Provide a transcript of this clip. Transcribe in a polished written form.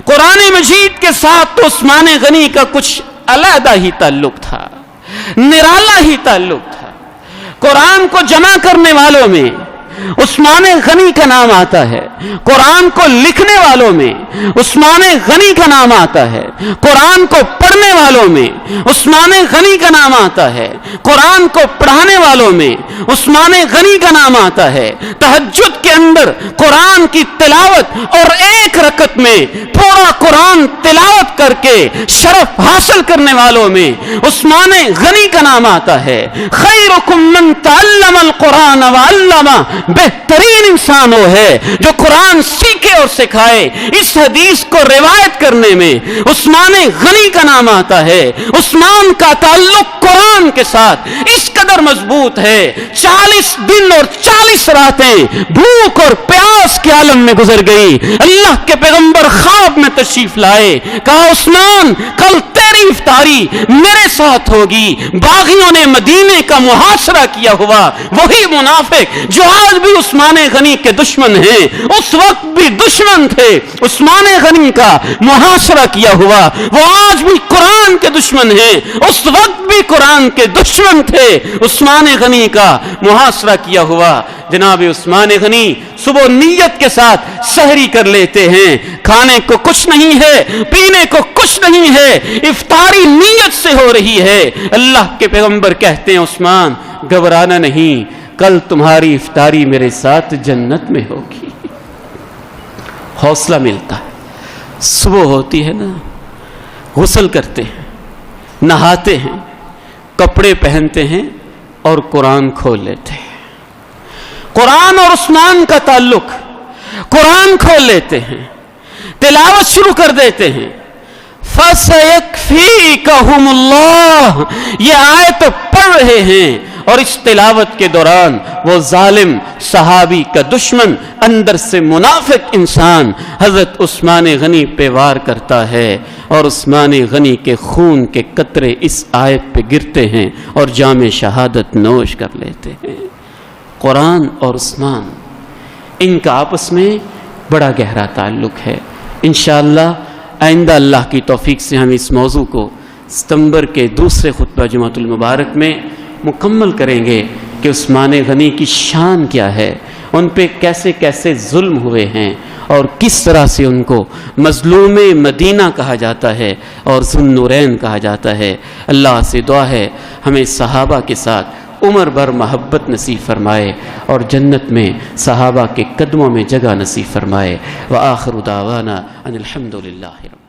قرآن مجید کے ساتھ تو عثمان غنی کا کچھ علیحدہ ہی تعلق تھا، نرالا ہی تعلق تھا۔ قرآن کو جمع کرنے والوں میں عثمان غنی کا نام آتا ہے، قرآن کو لکھنے والوں میں عثمان غنی کا نام آتا ہے، قرآن کو پڑھنے والوں میں عثمان غنی کا نام آتا ہے، قرآن کو پڑھانے والوں میں عثمان غنی کا نام آتا ہے۔ تہجد کے اندر قرآن کی تلاوت اور ایک رکعت میں پورا قرآن تلاوت کر کے شرف حاصل کرنے والوں میں عثمان غنی کا نام آتا ہے۔ خیرکم من تعلم القرآن وعلمہ، بہترین انسان وہ ہے جو قرآن سیکھے اور سکھائے۔ اس حدیث کو روایت کرنے میں عثمان غنی کا نام آتا ہے۔ عثمان کا تعلق قرآن کے ساتھ اس قدر مضبوط ہے، 40 دن اور 40 راتیں بھوک اور پیاس کے عالم میں گزر گئی۔ اللہ کے پیغمبر خواب میں تشریف لائے، کہا عثمان کل تیری افطاری میرے ساتھ ہوگی۔ باغیوں نے مدینے کا محاصرہ کیا ہوا، وہی منافق جو آج بھی عثمان غنی کے دشمن ہیں، اس وقت بھی دشمن تھے، عثمان غنی کا محاصرہ کیا ہوا، وہ آج بھی قرآن کے دشمن ہیں، اس وقت بھی قرآن کے دشمن تھے، عثمان غنی کا محاصرہ کیا ہوا۔ جناب عثمان غنی صبح نیت کے ساتھ سحری کر لیتے ہیں، کھانے کو کچھ نہیں ہے، پینے کو کچھ نہیں ہے، افطاری نیت سے ہو رہی ہے۔ اللہ کے پیغمبر کہتے ہیں عثمان گھبرانا نہیں، کل تمہاری افطاری میرے ساتھ جنت میں ہوگی۔ حوصلہ ملتا ہے۔ صبح ہوتی ہے نا، غسل کرتے ہیں، نہاتے ہیں، کپڑے پہنتے ہیں اور قرآن کھول لیتے ہیں۔ قرآن اور عثمان کا تعلق، قرآن کھول لیتے ہیں، تلاوت شروع کر دیتے ہیں۔ فَسَيَكْفِيكَهُمُ اللَّهُ، یہ آیت پڑھ رہے ہیں اور اس تلاوت کے دوران وہ ظالم صحابی کا دشمن، اندر سے منافق انسان حضرت عثمان غنی پہ وار کرتا ہے، اور عثمان غنی کے خون کے قطرے اس آیت پہ گرتے ہیں اور جام شہادت نوش کر لیتے ہیں۔ قرآن اور عثمان، ان کا آپس میں بڑا گہرا تعلق ہے۔ انشاءاللہ آئندہ اللہ کی توفیق سے ہم اس موضوع کو ستمبر کے دوسرے خطبہ جمعۃ المبارک میں مکمل کریں گے کہ عثمان غنی کی شان کیا ہے، ان پہ کیسے کیسے ظلم ہوئے ہیں اور کس طرح سے ان کو مظلوم مدینہ کہا جاتا ہے اور ذو النورین کہا جاتا ہے۔ اللہ سے دعا ہے ہمیں صحابہ کے ساتھ عمر بھر محبت نصیب فرمائے اور جنت میں صحابہ کے قدموں میں جگہ نصیب فرمائے۔ وآخر دعوانا ان الحمد للہ رب